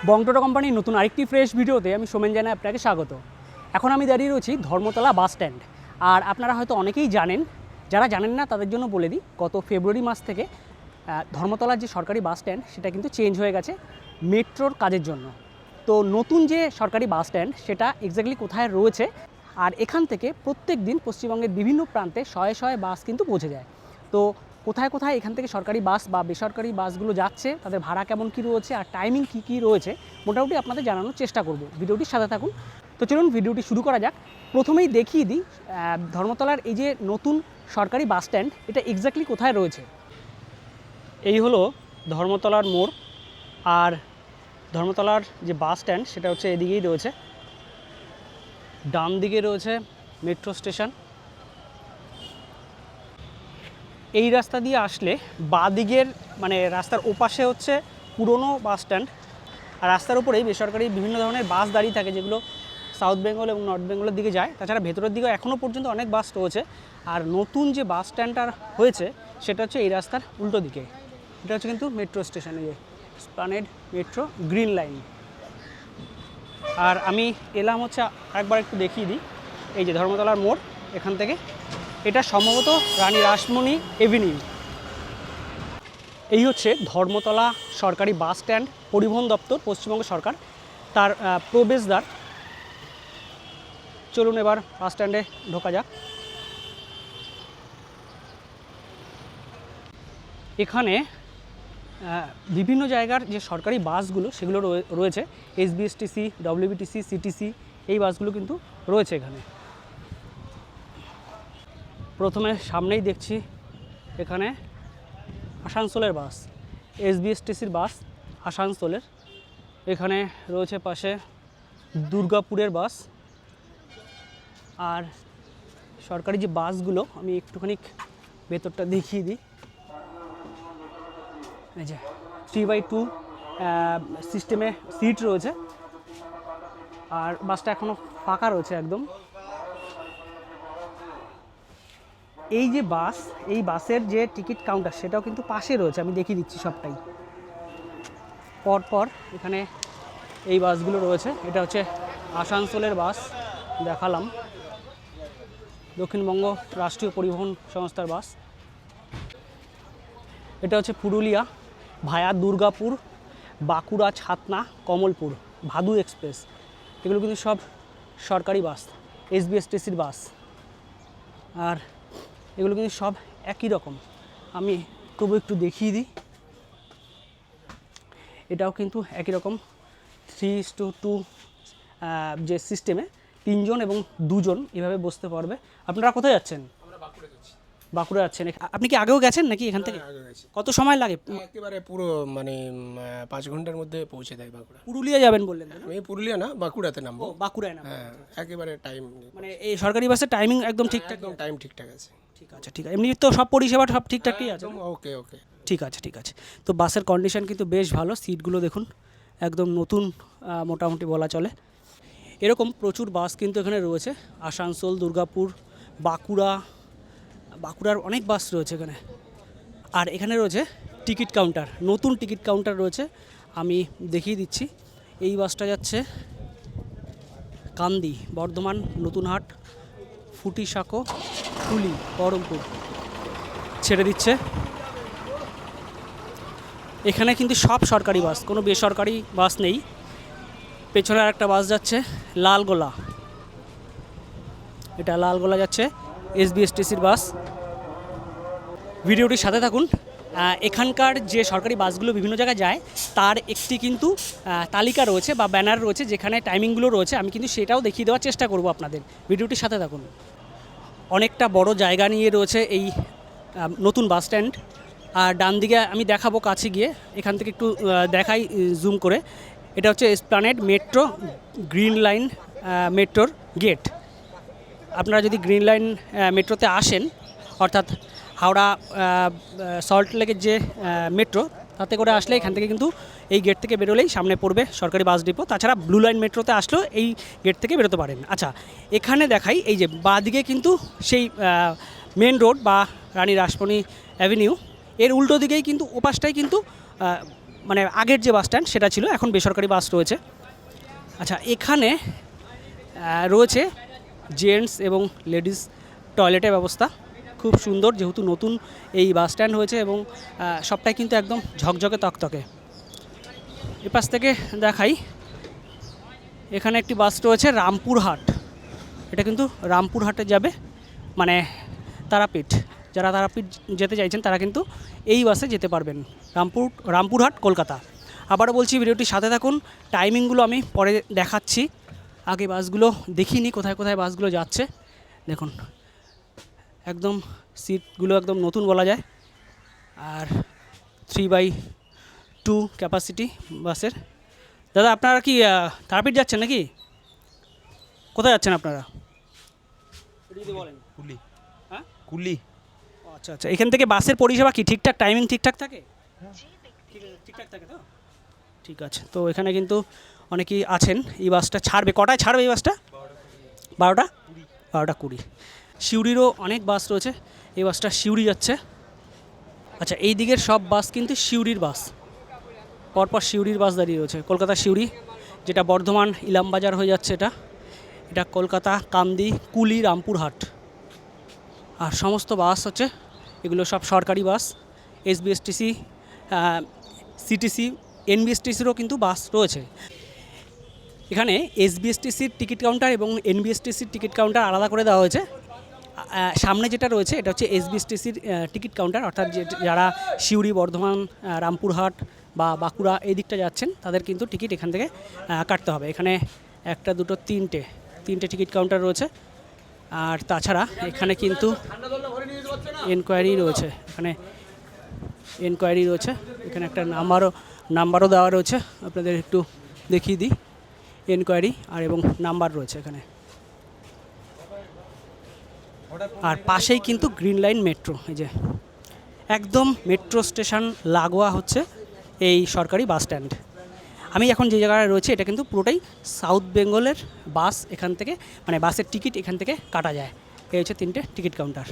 বংটোটো কোম্পানির নতুন আরেকটি ফ্রেশ ভিডিওতে আমি সোমেন জানাই আপনাকে স্বাগত। এখন আমি দাঁড়িয়ে রয়েছি ধর্মতলা বাস স্ট্যান্ড। আর আপনারা হয়তো অনেকেই জানেন, যারা জানেন না তাদের জন্য বলে দিই, গত ফেব্রুয়ারি মাস থেকে ধর্মতলার যে সরকারি বাস স্ট্যান্ড সেটা কিন্তু চেঞ্জ হয়ে গেছে মেট্রোর কাজের জন্য। তো নতুন যে সরকারি বাস স্ট্যান্ড সেটা এক্স্যাক্টলি কোথায় রয়েছে, আর এখান থেকে প্রত্যেক দিন পশ্চিমবঙ্গের বিভিন্ন প্রান্তে শয়ে শয়ে বাস কিন্তু পৌঁছে যায়। তো কোথায় কোথায় এখান থেকে সরকারি বাস বা বেসরকারি বাসগুলো যাচ্ছে, তাদের ভাড়া কেমন কী রয়েছে আর টাইমিং কী কী রয়েছে মোটামুটি আপনাদের জানানোর চেষ্টা করব। ভিডিওটির সাথে থাকুন। তো চলুন ভিডিওটি শুরু করা যাক। প্রথমেই দেখিয়ে দিই ধর্মতলার এই যে নতুন সরকারি বাস স্ট্যান্ড এটা এক্স্যাক্টলি কোথায় রয়েছে। এই হলো ধর্মতলার মোড়, আর ধর্মতলার যে বাস স্ট্যান্ড সেটা হচ্ছে এদিকেই রয়েছে। ডান দিকে রয়েছে মেট্রো স্টেশন। এই রাস্তা দিয়ে আসলে বাঁ দিকের মানে রাস্তার ওপাশে হচ্ছে পুরনো বাস স্ট্যান্ড, আর রাস্তার উপরেই বেসরকারি বিভিন্ন ধরনের বাস দাঁড়িয়ে থাকে যেগুলো সাউথ বেঙ্গল এবং নর্থ বেঙ্গলের দিকে যায়। তাছাড়া ভেতরের দিকে এখনও পর্যন্ত অনেক বাস রয়েছে। আর নতুন যে বাস স্ট্যান্ডটা হয়েছে সেটা হচ্ছে এই রাস্তার উল্টো দিকে। এটা হচ্ছে কিন্তু মেট্রো স্টেশন, এই এসপ্ল্যানেড মেট্রো গ্রিন লাইন। আর আমি এলাম হচ্ছে একবার একটু দেখিয়ে দিই, এই যে ধর্মতলার মোড়, এখান থেকে এটা সম্ভবত রানী রাসমণি এভিনিউ। এই হচ্ছে ধর্মতলা সরকারি বাস স্ট্যান্ড, পরিবহন দপ্তর, পশ্চিমবঙ্গ সরকার, তার প্রবেশদ্বার। চলুন এবার বাস স্ট্যান্ডে ঢোকা যাক। এখানে বিভিন্ন জায়গার যে সরকারি বাসগুলো সেগুলো রয়েছে, এসবিএসটিসি, ডব্লিউবিটিসি, সিটিসি, এই বাসগুলো কিন্তু রয়েছে এখানে। প্রথমে সামনেই দেখছি এখানে আসানসোলের বাস, এসবিএসটিসির বাস আসানসোলের। এখানে রয়েছে পাশে দুর্গাপুরের বাস। আর সরকারি যে বাসগুলো আমি একটুখানি ভেতরটা দেখিয়ে দিই। এই যে 3x2 সিস্টেমে সিট রয়েছে, আর বাসটা এখনও ফাঁকা রয়েছে একদম। এই যে বাস, এই বাসের যে টিকিট কাউন্টার সেটাও কিন্তু পাশে রয়েছে, আমি দেখিয়ে দিচ্ছি সবটাই। পরপর এখানে এই বাসগুলো রয়েছে। এটা হচ্ছে আসানসোলের বাস দেখালাম, দক্ষিণবঙ্গ রাষ্ট্রীয় পরিবহন সংস্থার বাস। এটা হচ্ছে পুরুলিয়া ভায়া দুর্গাপুর, বাঁকুড়া, ছাতনা, কমলপুর, ভাদু এক্সপ্রেস। এগুলো কিন্তু সব সরকারি বাস, এসবিএসটিসির বাস। আর এগুলো কিন্তু সব একই রকম। আমি তবু একটু দেখিয়ে দিই, এটাও কিন্তু একই রকম 3:2 যে সিস্টেমে 3 জন এবং 2 জন এভাবে বসতে পারবে। আপনারা কোথায় যাচ্ছেন? বাঁকুড়া যাচ্ছেন। আপনি কি আগেও গেছেন নাকি এখান থেকে? কত সময় লাগে? একেবারে পুরো মানে 5 ঘন্টার মধ্যে পৌঁছে দেয় বাঁকুড়া। পুরুলিয়া যাবেন বললেন না? আমি পুরুলিয়া না, বাঁকুড়াতে নামবো। বাঁকুড়ায় না? হ্যাঁ, একেবারে টাইম মানে এই সরকারি বাসের টাইমিং একদম ঠিকঠাক? একদম টাইম ঠিকঠাক আছে। ঠিক আছে, ঠিক আছে। এমনি তো সব পরিষেবা সব ঠিকঠাকই আছে? ওকে ওকে, ঠিক আছে, ঠিক আছে। তো বাসের কন্ডিশন কিন্তু বেশ ভালো, সিটগুলো দেখুন একদম নতুন মোটামুটি বলা চলে। এরকম প্রচুর বাস কিন্তু এখানে রয়েছে, আসানসোল, দুর্গাপুর, বাঁকুড়ার অনেক বাস রয়েছে এখানে। আর এখানে রয়েছে টিকিট কাউন্টার, নতুন টিকিট কাউন্টার রয়েছে, আমি দেখিয়ে দিচ্ছি। এই বাসটা যাচ্ছে কান্দি, বর্ধমান, নতুনহাট, ফুটিসাঁকো, ফুলি, বহরমপুর ছেড়ে দিচ্ছে। এখানে কিন্তু সব সরকারি বাস, কোনো বেসরকারি বাস নেই। পেছনে আর একটা বাস যাচ্ছে লালগোলা, এটা লালগোলা যাচ্ছে এসবিএসটিসির বাস। ভিডিওটির সাথে থাকুন। এখানকার যে সরকারি বাসগুলো বিভিন্ন জায়গায় যায় তার একটি কিন্তু তালিকা রয়েছে বা ব্যানার রয়েছে যেখানে টাইমিংগুলো রয়েছে, আমি কিন্তু সেটাও দেখিয়ে দেওয়ার চেষ্টা করব আপনাদের। ভিডিওটির সাথে থাকুন। অনেকটা বড় জায়গা নিয়ে রয়েছে এই নতুন বাস স্ট্যান্ড। আর ডান দিকে আমি দেখাবো কাছে গিয়ে, এখান থেকে একটু দেখাই জুম করে। এটা হচ্ছে এসপ্ল্যানেড মেট্রো গ্রিন লাইন মেট্রোর গেট। আপনারা যদি গ্রিন লাইন মেট্রোতে আসেন, অর্থাৎ হাওড়া সল্ট লেকের যে মেট্রো, তাতে করে আসলে এখান থেকে কিন্তু এই গেট থেকে বেরোলেই সামনে পড়বে সরকারি বাস ডিপো। তাছাড়া ব্লু লাইন মেট্রোতে আসলেও এই গেট থেকে বেরোতে পারেন। আচ্ছা, এখানে দেখাই, এই যে বাঁদিকে কিন্তু সেই মেন রোড বা রানী রাসমণি অ্যাভিনিউ, এর উল্টো দিকেই কিন্তু ওপাশটাই কিন্তু মানে আগের যে বাস স্ট্যান্ড সেটা ছিল, এখন বেসরকারি বাস রয়েছে। আচ্ছা, এখানে রয়েছে জেন্টস এবং লেডিস টয়লেটের ব্যবস্থা, খুব সুন্দর, যেহেতু নতুন এই বাস স্ট্যান্ড হয়েছে এবং সবটাই কিন্তু একদম ঝকঝকে তকতকে। এপাশ থেকে দেখাই, এখানে একটি বাস রয়েছে রামপুরহাট, এটা কিন্তু রামপুরহাটে যাবে, মানে তারাপীঠ। যারা তারাপীঠ যেতে চাইছেন তারা কিন্তু এই বাসে যেতে পারবেন, রামপুরহাট কলকাতা। আবারও বলছি, ভিডিওটির সাথে থাকুন, টাইমিংগুলো আমি পরে দেখাচ্ছি। আগে বাসগুলো দেখিনি কোথায় কোথায় বাসগুলো যাচ্ছে। দেখুন, একদম সিটগুলো একদম নতুন বলা যায়, আর 3/2 ক্যাপাসিটি বাসের। দাদা, আপনারা কি তারাপীঠ যাচ্ছেন নাকি? কোথায় যাচ্ছেন আপনারা? যদি বলেন। কুলি। হ্যাঁ, কুলি। আচ্ছা আচ্ছা, এখান থেকে বাসের পরিষেবা কি ঠিকঠাক, টাইমিং ঠিকঠাক থাকে? ঠিকঠাক থাকে তো? ঠিক আছে, তো এখানে কিন্তু অনেকেই আছেন। এই বাসটা ছাড়বে কটায়? ছাড়বে এই বাসটা 12:20। সিউড়িরও অনেক বাস রয়েছে, এই বাসটা সিউড়ি যাচ্ছে। আচ্ছা, এই দিকের সব বাস কিন্তু সিউড়ির বাস, পরপর সিউড়ির বাস দাঁড়িয়ে রয়েছে। কলকাতা সিউড়ি, যেটা বর্ধমান ইলামবাজার হয়ে যাচ্ছে, এটা কলকাতা কান্দি কুলি রামপুরহাট। আর সমস্ত বাস হচ্ছে এগুলো সব সরকারি বাস। এসবিএসটিসি, সিটিসি, এনবিএসটিসিরও কিন্তু বাস রয়েছে। এখানে এসবিএসটিসির টিকিট কাউন্টার এবং এনবিএসটিসির টিকিট কাউন্টার আলাদা করে দেওয়া হয়েছে। সামনে যেটা রয়েছে এটা হচ্ছে এসবিএসটিসির টিকিট কাউন্টার, অর্থাৎ যারা সিউড়ি, বর্ধমান, রামপুরহাট বা বাঁকুড়া এই দিকটা যাচ্ছেন তাদের কিন্তু টিকিট এখান থেকে কাটতে হবে। এখানে একটা, দুটো, তিনটে টিকিট কাউন্টার রয়েছে। আর তাছাড়া এখানে কিন্তু এনকোয়ারি রয়েছে, এখানে একটা নাম্বারও দেওয়া রয়েছে, আপনাদের একটু দেখিয়ে দিই। এনকোয়ারি আর এবং নাম্বার রয়েছে এখানে। আর পাশেই কিন্তু গ্রিন লাইন মেট্রো, এই যে একদম মেট্রো স্টেশন লাগোয়া হচ্ছে এই সরকারি বাস স্ট্যান্ড। আমি এখন যে জায়গায় রয়েছে এটা কিন্তু পুরোটাই সাউথ বেঙ্গলের বাস, এখান থেকে মানে বাসের টিকিট এখান থেকে কাটা যায়। এই হচ্ছে 3টে টিকিট কাউন্টার।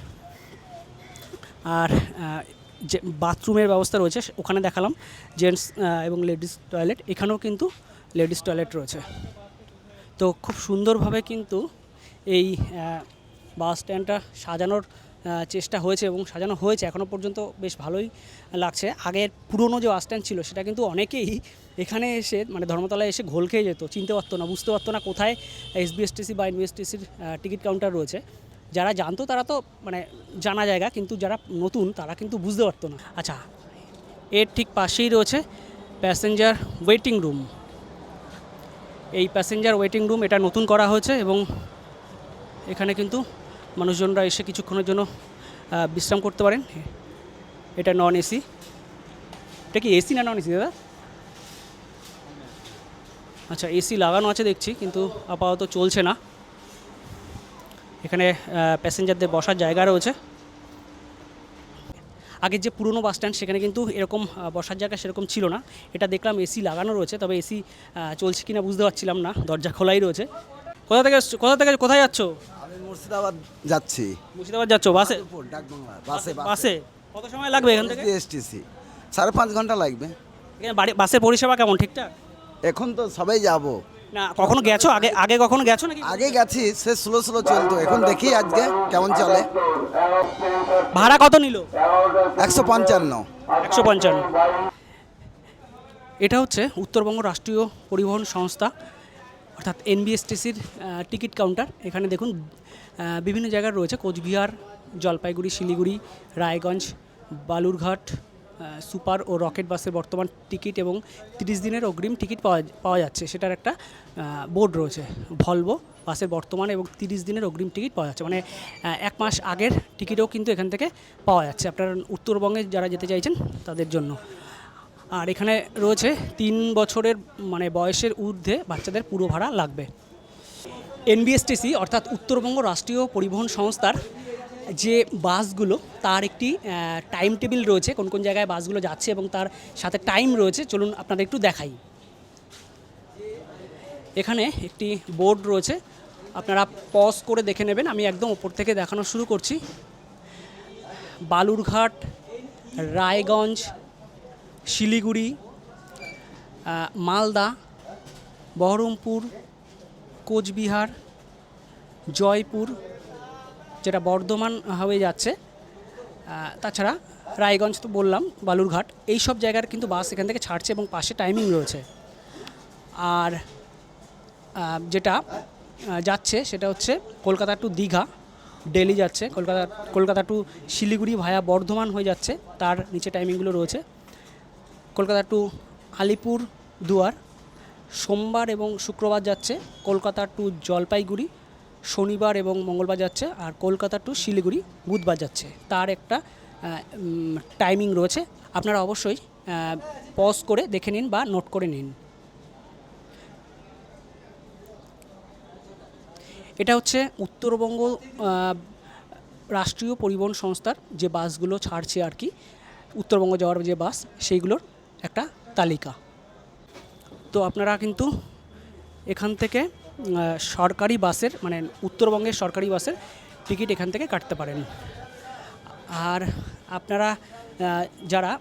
আর যে বাথরুমের ব্যবস্থা রয়েছে ওখানে দেখালাম, জেন্টস এবং লেডিস টয়লেট, এখানেও কিন্তু লেডিস টয়লেট রয়েছে। তো খুব সুন্দরভাবে কিন্তু এই বাস স্ট্যান্ডটা সাজানোর চেষ্টা হয়েছে এবং সাজানো হয়েছে, এখনও পর্যন্ত বেশ ভালোই লাগছে। আগের পুরনো যে বাস স্ট্যান্ড ছিল সেটা কিন্তু অনেকেই এখানে এসে, মানে ধর্মতলায় এসে ঘোল খেয়ে যেত, চিনতে পারতো না, বুঝতে পারতো না কোথায় এসবিএসটিসি বা এনবিএসটিসির টিকিট কাউন্টার রয়েছে। যারা জানতো তারা তো মানে জানা জায়গা, কিন্তু যারা নতুন তারা কিন্তু বুঝতে পারতো না। আচ্ছা, এর ঠিক পাশেই রয়েছে প্যাসেঞ্জার ওয়েটিং রুম। এই প্যাসেঞ্জার ওয়েটিং রুম এটা নতুন করা হয়েছে এবং এখানে কিন্তু মানুষজনরা এসে কিছুক্ষণের জন্য বিশ্রাম করতে পারেন। এটা নন এসি। এটা কি এসি না নন এসি দাদা? আচ্ছা, এসি লাগানো আছে দেখছি, কিন্তু আপাতত চলছে না। এখানে প্যাসেঞ্জারদের বসার জায়গা রয়েছে। আগের যে পুরনো বাস স্ট্যান্ড সেখানে কিন্তু এরকম বসার জায়গা সেরকম ছিল না। এটা দেখলাম এসি লাগানো রয়েছে, তবে এসি চলছে কিনা বুঝতে পারছিলাম না, দরজা খোলাই রয়েছে। কোথায় যাচ্ছ? আমি মুর্শিদাবাদ যাচ্ছি। মুর্শিদাবাদ যাচ্ছ বাসে? বাসে কত সময় লাগবে এখান থেকে? এসটিসি 5.5 ঘন্টা লাগবে। এখানে বাসের পরিষেবা কেমন, ঠিকঠাক? এখন তো সবাই যাব। না, কখনো গেছো আগে কখনো গেছো নাকি? আগে গেছি, সে স্লো চলতো, এখন দেখি আজকে কেমন চলে। ভাড়া কত নিল? 155। 155। এটা হচ্ছে উত্তরবঙ্গ রাষ্ট্রীয় পরিবহন সংস্থা, অর্থাৎ এনবিএসটিসির টিকিট কাউন্টার। এখানে দেখুন বিভিন্ন জায়গার রয়েছে, কোচবিহার, জলপাইগুড়ি, শিলিগুড়ি, রায়গঞ্জ, বালুরঘাট, সুপার ও রকেট বাসের বর্তমান টিকিট এবং 30 দিনের অগ্রিম টিকিট পাওয়া যাচ্ছে, সেটার একটা বোর্ড রয়েছে। ভলভো বাসের বর্তমান এবং 30 দিনের অগ্রিম টিকিট পাওয়া যাচ্ছে, মানে 1 মাস আগের টিকিটও কিন্তু এখান থেকে পাওয়া যাচ্ছে আপনার উত্তরবঙ্গে যারা যেতে চাইছেন তাদের জন্য। আর এখানে রয়েছে 3 বছরের মানে বয়সের ঊর্ধ্বে বাচ্চাদের পুরো ভাড়া লাগবে। এনবিএসটিসি অর্থাৎ উত্তরবঙ্গ রাষ্ট্রীয় পরিবহন সংস্থার যে বাসগুলো তার একটি টাইম টেবিল রয়েছে, কোন কোন জায়গায় বাসগুলো যাচ্ছে এবং তার সাথে টাইম রয়েছে। চলুন আপনাদের একটু দেখাই। এখানে একটি বোর্ড রয়েছে, আপনারা পজ করে দেখে নেবেন। আমি একদম ওপর থেকে দেখানো শুরু করছি। বালুরঘাট, রায়গঞ্জ, শিলিগুড়ি, মালদা, বহরমপুর, কোচবিহার, জয়পুর, যেটা বর্ধমান হয়ে যাচ্ছে, তাছাড়া রায়গঞ্জ তো বললাম, বালুরঘাট, এই সব জায়গার কিন্তু বাস এখান থেকে ছাড়ছে এবং পাশে টাইমিং রয়েছে। আর যেটা যাচ্ছে সেটা হচ্ছে কলকাতা টু দীঘা ডেলি যাচ্ছে, কলকাতা টু শিলিগুড়ি ভায়া বর্ধমান হয়ে যাচ্ছে, তার নিচে টাইমিংগুলো রয়েছে। কলকাতা টু আলিপুর দুয়ার সোমবার এবং শুক্রবার যাচ্ছে, কলকাতা টু জলপাইগুড়ি শনিবার এবং মঙ্গলবার যাচ্ছে, আর কলকাতা টু শিলিগুড়ি বুধবার যাচ্ছে, তার একটা টাইমিং রয়েছে। আপনারা অবশ্যই পজ করে দেখে নিন বা নোট করে নিন। এটা হচ্ছে উত্তরবঙ্গ রাষ্ট্রীয় পরিবহন সংস্থার যে বাসগুলো ছাড়ছে আর কি, উত্তরবঙ্গ যাওয়ার যে বাস, সেইগুলোর একটা তালিকা। তো আপনারা কিন্তু এখান থেকে সরকারি বাসের মানে উত্তরবঙ্গের সরকারি বাসের টিকিট এখান থেকে কাটতে পারেন। আর আপনারা যারা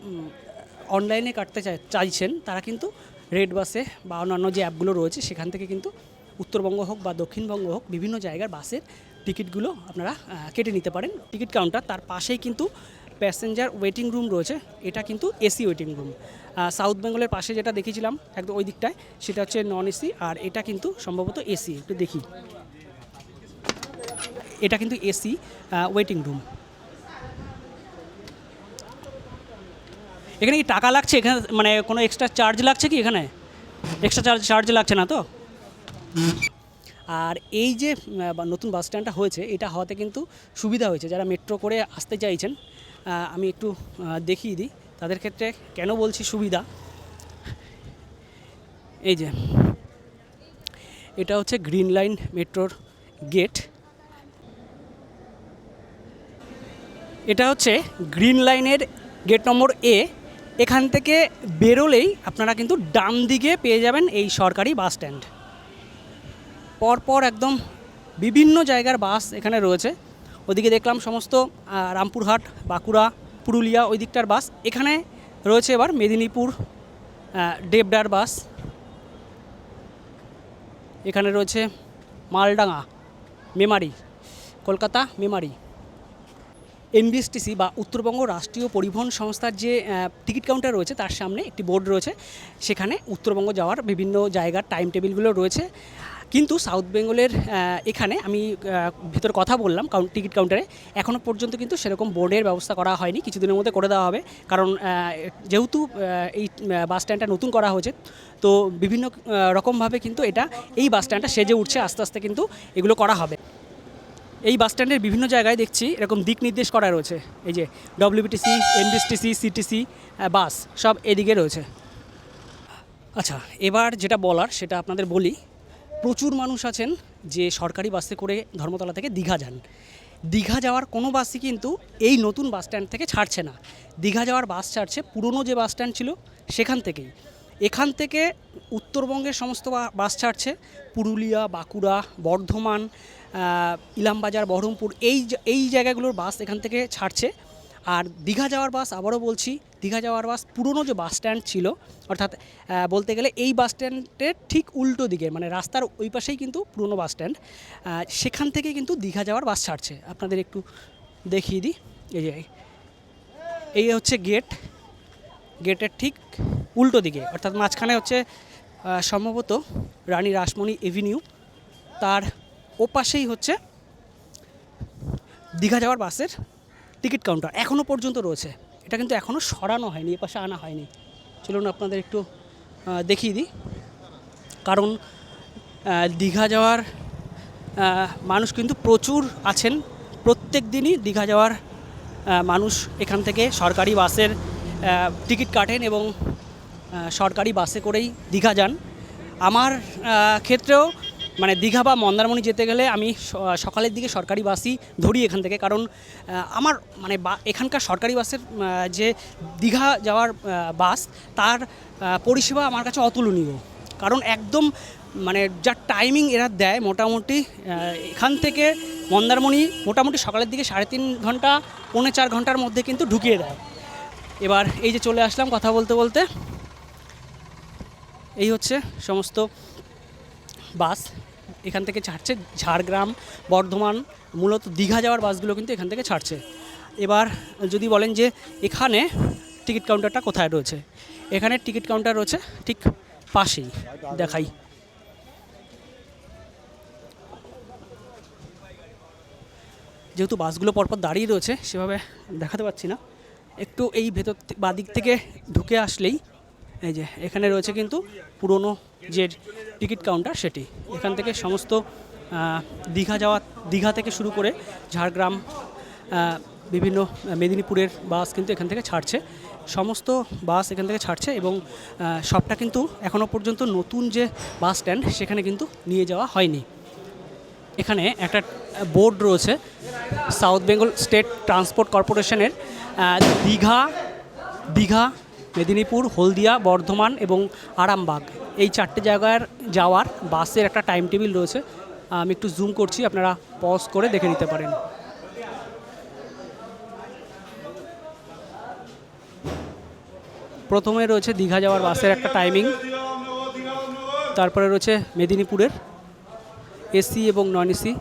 অনলাইনে কাটতে চাইছেন তারা কিন্তু রেড বাসে বা অন্যান্য যে অ্যাপগুলো রয়েছে সেখান থেকে কিন্তু উত্তরবঙ্গ হোক বা দক্ষিণবঙ্গ হোক বিভিন্ন জায়গার বাসের টিকিটগুলো আপনারা কেটে নিতে পারেন। টিকিট কাউন্টার তার পাশেই কিন্তু প্যাসেঞ্জার ওয়েটিং রুম রয়েছে, এটা কিন্তু এসি ওয়েটিং রুম। সাউথ বেঙ্গলের পাশে যেটা দেখিয়েছিলাম একদম ওই দিকটায়, সেটা হচ্ছে নন এসি, আর এটা কিন্তু সম্ভবত এসি। একটু দেখি, এটা কিন্তু এসি ওয়েটিং রুম। এখানে কি টাকা লাগছে? এখানে মানে কোনো এক্সট্রা চার্জ লাগছে কি? এখানে এক্সট্রা চার্জ লাগছে না তো? আর এই যে নতুন বাস স্ট্যান্ডটা হয়েছে, এটা হওয়াতে কিন্তু সুবিধা হয়েছে। যারা মেট্রো করে আসতে চাইছেন, আমি একটু দেখিয়ে দিই তাদের ক্ষেত্রে কেন বলছি সুবিধা। এই যে এটা হচ্ছে গ্রিন লাইন মেট্রোর গেট, এটা হচ্ছে গ্রিন লাইনের গেট নম্বর এ। এখান থেকে বেরোলেই আপনারা কিন্তু ডান দিকে পেয়ে যাবেন এই সরকারি বাস স্ট্যান্ড। পরপর একদম বিভিন্ন জায়গার বাস এখানে রয়েছে। ওদিকে দেখলাম সমস্ত রামপুরহাট, বাঁকুড়া, পুরুলিয়া ওই দিকটার বাস। এখানে রয়েছে এবার মেদিনীপুর, দেবদার বাস, এখানে রয়েছে মালডাঙ্গা, মেমারি, কলকাতা মেমারি। এনবিএসটিসি বা উত্তরবঙ্গ রাষ্ট্রীয় পরিবহন সংস্থার যে টিকিট কাউন্টার রয়েছে তার সামনে একটি বোর্ড রয়েছে, সেখানে উত্তরবঙ্গ যাওয়ার বিভিন্ন জায়গার টাইম টেবিলগুলো রয়েছে। কিন্তু সাউথ বেঙ্গলের এখানে আমি ভিতরে কথা বললাম টিকিট কাউন্টারে, এখনও পর্যন্ত কিন্তু সেরকম বোর্ডের ব্যবস্থা করা হয়নি, কিছুদিনের মধ্যে করে দেওয়া হবে। কারণ যেহেতু এই বাস স্ট্যান্ডটা নতুন করা হয়েছে, তো বিভিন্ন রকমভাবে কিন্তু এই বাস স্ট্যান্ডটা সেজে উঠছে, আস্তে আস্তে কিন্তু এগুলো করা হবে। এই বাস স্ট্যান্ডের বিভিন্ন জায়গায় দেখছি এরকম দিক নির্দেশ করা রয়েছে, এই যে ডব্লিউবিটিসি, এনবিএসটিসি, সিটিসি বাস সব এদিকে রয়েছে। আচ্ছা, এবার যেটা বলার সেটা আপনাদের বলি। প্রচুর মানুষ আছেন যে সরকারি বাসে করে ধর্মতলা থেকে দীঘা যান। দীঘা যাওয়ার কোনো বাসই কিন্তু এই নতুন বাস স্ট্যান্ড থেকে ছাড়ছে না। দীঘা যাওয়ার বাস ছাড়ছে পুরনো যে বাস স্ট্যান্ড ছিল সেখান থেকেই। এখান থেকে উত্তরবঙ্গের সমস্ত বাস ছাড়ছে, পুরুলিয়া, বাঁকুড়া, বর্ধমান, ইলামবাজার, বহরমপুর, এই জায়গাগুলোর বাস এখান থেকে ছাড়ছে। আর দীঘা যাওয়ার বাস, আবারও বলছি, দীঘা যাওয়ার বাস পুরনো যে বাস স্ট্যান্ড ছিল, অর্থাৎ বলতে গেলে এই বাস স্ট্যান্ডের ঠিক উল্টো দিকে, মানে রাস্তার ওই পাশেই কিন্তু পুরনো বাস স্ট্যান্ড, সেখান থেকে কিন্তু দীঘা যাওয়ার বাস ছাড়ছে। আপনাদের একটু দেখিয়ে দিই, এই হচ্ছে গেটের ঠিক উল্টো দিকে, অর্থাৎ মাঝখানে হচ্ছে সম্ভবত রানী রাসমণি এভিনিউ, তার ওপাশেই হচ্ছে দীঘা যাওয়ার বাসের টিকিট কাউন্টার এখনও পর্যন্ত রয়েছে। এটা কিন্তু এখনও সরানো হয়নি, এ পাশে আনা হয়নি। চলুন আপনাদের একটু দেখিয়ে দিই। কারণ দীঘা যাওয়ার মানুষ কিন্তু প্রচুর আছেন, প্রত্যেক দিনই দীঘা যাওয়ার মানুষ এখান থেকে সরকারি বাসের টিকিট কাটেন এবং সরকারি বাসে করেই দীঘা যান। আমার ক্ষেত্রেও মানে দীঘা বা মন্দারমণি যেতে গেলে আমি সকালের দিকে সরকারি বাসই ধরি এখান থেকে। কারণ আমার মানে এখানকার সরকারি বাসের যে দীঘা যাওয়ার বাস, তার পরিষেবা আমার কাছে অতুলনীয়। কারণ একদম মানে যা টাইমিং এরা দেয়, মোটামুটি এখান থেকে মন্দারমণি মোটামুটি সকালের দিকে 3.5 ঘন্টা, 4.25 ঘন্টার মধ্যে কিন্তু ঢুকিয়ে দেয়। এবার এই যে চলে আসলাম কথা বলতে বলতে, এই হচ্ছে সমস্ত বাস এখান থেকে ছাড়ছে। ঝাড়গ্রাম, বর্ধমান, মূলত দীঘা যাওয়ার বাসগুলো কিন্তু এখান থেকে ছাড়ছে। এবার যদি বলেন যে এখানে টিকিট কাউন্টারটা কোথায় রয়েছে, এখানে টিকিট কাউন্টার রয়েছে ঠিক পাশেই, দেখাই। যেহেতু বাসগুলো পরপর দাঁড়িয়ে রয়েছে সেভাবে দেখাতে পাচ্ছি না, একটু এই ভেতর বাদিক থেকে ঢুকে আসলেই এই যে এখানে রয়েছে কিন্তু পুরনো যে টিকিট কাউন্টার সেটি। এখান থেকে সমস্ত দীঘা থেকে শুরু করে ঝাড়গ্রাম, বিভিন্ন মেদিনীপুরের বাস কিন্তু এখান থেকে ছাড়ছে। সমস্ত বাস এখান থেকে ছাড়ছে এবং সবটা কিন্তু এখনও পর্যন্ত নতুন যে বাস স্ট্যান্ড সেখানে কিন্তু নিয়ে যাওয়া হয়নি। এখানে একটা বোর্ড রয়েছে সাউথ বেঙ্গল স্টেট ট্রান্সপোর্ট কর্পোরেশনের দীঘা, মেদিনীপুর, হলদিয়া, বর্ধমান এবং আরামবাগ এই 4টে জায়গার যাওয়ার বাসের একটা টাইম টেবিল রয়েছে। আমি একটু জুম করছি, আপনারা পজ করে দেখে নিতে পারেন। প্রথমে রয়েছে দীঘা যাওয়ার বাসের একটা টাইমিং, তারপরে রয়েছে মেদিনীপুরের এসি এবং নন এসি,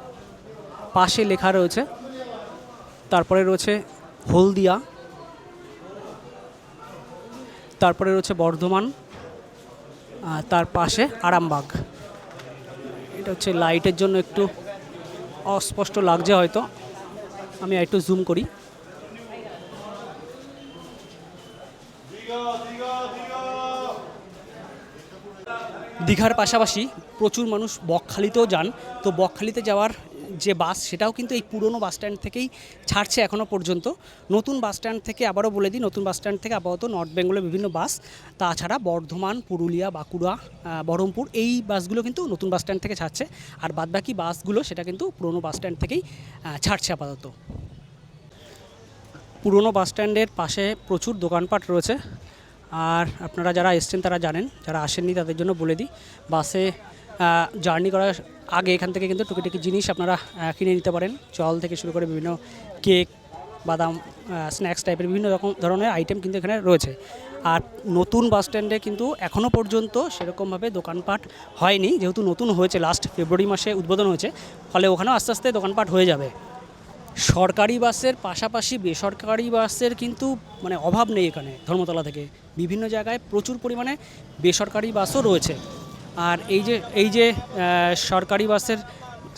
পাশে লেখা রয়েছে। তারপরে রয়েছে হলদিয়া, তারপরে রয়েছে বর্ধমান, তার পাশে আরামবাগ। এটা হচ্ছে লাইটের জন্য একটু অস্পষ্ট লাগছে হয়তো, আমি একটু জুম করি। দীঘার পাশাপাশি প্রচুর মানুষ বকখালিতেও যান। তো বকখালিতে যাওয়ার যে বাস সেটাও কিন্তু এই পুরনো বাস স্ট্যান্ড থেকেই ছাড়ছে এখনও পর্যন্ত। নতুন বাস স্ট্যান্ড থেকে আবারও বলে দিই, নতুন বাস স্ট্যান্ড থেকে আপাতত নর্থ বেঙ্গলের বিভিন্ন বাস, তাছাড়া বর্ধমান, পুরুলিয়া, বাঁকুড়া, বহরমপুর এই বাসগুলো কিন্তু নতুন বাস স্ট্যান্ড থেকে ছাড়ছে। আর বাদবাকি বাসগুলো সেটা কিন্তু পুরনো বাস স্ট্যান্ড থেকেই ছাড়ছে আপাতত। পুরনো বাস স্ট্যান্ডের পাশে প্রচুর দোকানপাট রয়েছে। আর আপনারা যারা এসছেন তারা জানেন, যারা আসেননি তাদের জন্য বলে দিই, বাসে জার্নি করার আগে এখান থেকে কিন্তু টুকিটাকি জিনিস আপনারা কিনে নিতে পারেন। জল থেকে শুরু করে বিভিন্ন কেক, বাদাম, স্ন্যাক্স টাইপের বিভিন্ন রকম ধরনের আইটেম কিন্তু এখানে রয়েছে। আর নতুন বাস স্ট্যান্ডে কিন্তু এখনও পর্যন্ত সেরকমভাবে দোকানপাট হয়নি, যেহেতু নতুন হয়েছে, লাস্ট ফেব্রুয়ারি মাসে উদ্বোধন হয়েছে, ফলে ওখানেও আস্তে আস্তে দোকানপাট হয়ে যাবে। সরকারি বাসের পাশাপাশি বেসরকারি বাসের কিন্তু মানে অভাব নেই এখানে। ধর্মতলা থেকে বিভিন্ন জায়গায় প্রচুর পরিমাণে বেসরকারি বাসও রয়েছে। আর এই যে সরকারি বাসের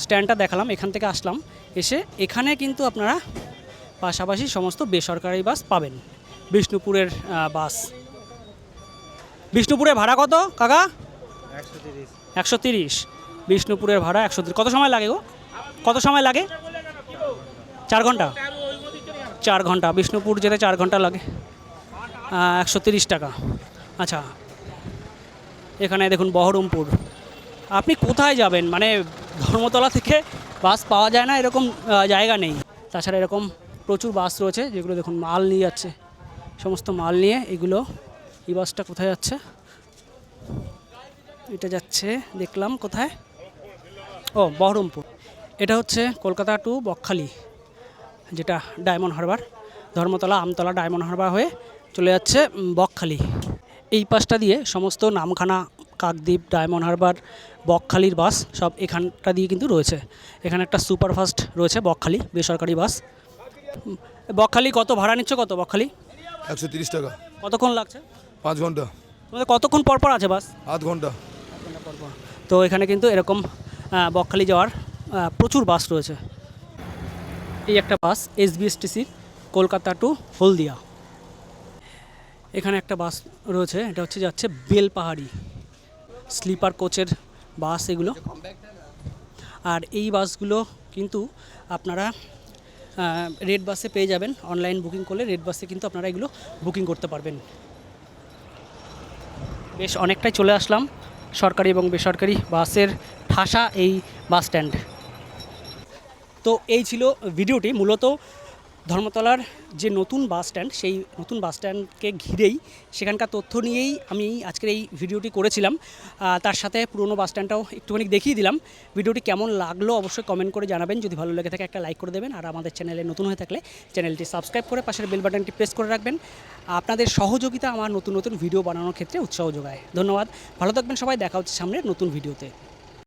স্ট্যান্ডটা দেখালাম, এখান থেকে আসলাম, এসে এখানে কিন্তু আপনারা পাশাপাশি সমস্ত বেসরকারি বাস পাবেন। বিষ্ণুপুরের বাস, বিষ্ণুপুরের ভাড়া কত কাকা? 130। বিষ্ণুপুরের ভাড়া 130। কত সময় লাগে গো? কত সময় লাগে? 4 ঘন্টা। 4 ঘন্টা বিষ্ণুপুর যেতে 4 ঘন্টা লাগে, 130 টাকা। আচ্ছা, এখানে দেখুন বহরমপুর। আপনি কোথায় যাবেন, মানে ধর্মতলা থেকে বাস পাওয়া যায় না এরকম জায়গা নেই। তাছাড়া এরকম প্রচুর বাস রয়েছে যেগুলো দেখুন মাল নিয়ে যাচ্ছে, সমস্ত মাল নিয়ে। এগুলো এই বাসটা কোথায় যাচ্ছে? এটা যাচ্ছে দেখলাম কোথায়, ও বহরমপুর। এটা হচ্ছে কলকাতা টু বকখালি, যেটা ডায়মন্ড হারবার, ধর্মতলা, আমতলা, ডায়মন্ড হারবার হয়ে চলে যাচ্ছে বকখালি। এই পাশটা দিয়ে সমস্ত নামখানা, কাকদ্বীপ, ডায়মন্ড হারবার, বকখালির বাস সব এখানটা দিয়ে কিন্তু রয়েছে। এখানে একটা সুপারফাস্ট রয়েছে বকখালি, বেসরকারি বাস। বকখালি কত ভাড়া নিচ্ছ? কত বকখালি? 130 টাকা। কতক্ষণ লাগছে? 5 ঘন্টা। তোমাদের কতক্ষণ পর পর আছে বাস? আধ ঘন্টা। তো এখানে কিন্তু এরকম বকখালি যাওয়ার প্রচুর বাস রয়েছে। এই একটা বাস SBSTC কলকাতা টু হলদিয়া। এখানে একটা বাস রয়েছে, এটা হচ্ছে যাচ্ছে বেলপাহাড়ি, স্লিপার কোচের বাস এগুলো। আর এই বাসগুলো কিন্তু আপনারা রেড বাসে পেয়ে যাবেন, অনলাইন বুকিং করলে রেড বাসে কিন্তু আপনারা এগুলো বুকিং করতে পারবেন। বেশ অনেকটাই চলে আসলাম সরকারি এবং বেসরকারি বাসের ঠাসা এই বাস স্ট্যান্ড। তো এই ছিল ভিডিওটি, মূলত ধর্মতলার যে নতুন বাস স্ট্যান্ড সেই নতুন বাস স্ট্যান্ডকে ঘিরেই সেখানকার তথ্য নিয়েই আমি আজকের এই ভিডিওটি করেছিলাম। তার সাথে পুরনো বাস স্ট্যান্ডটাও একটুখানি দেখিয়ে দিলাম। ভিডিওটি কেমন লাগলো অবশ্যই কমেন্ট করে জানাবেন। যদি ভালো লেগে থাকে একটা লাইক করে দেবেন, আর আমাদের চ্যানেলে নতুন হয়ে থাকলে চ্যানেলটি সাবস্ক্রাইব করে পাশের বেল বাটনটি প্রেস করে রাখবেন। আপনাদের সহযোগিতা আমার নতুন নতুন ভিডিও বানানোর ক্ষেত্রে উৎসাহ যোগায়। ধন্যবাদ, ভালো থাকবেন সবাই, দেখা হচ্ছে সামনের নতুন ভিডিওতে।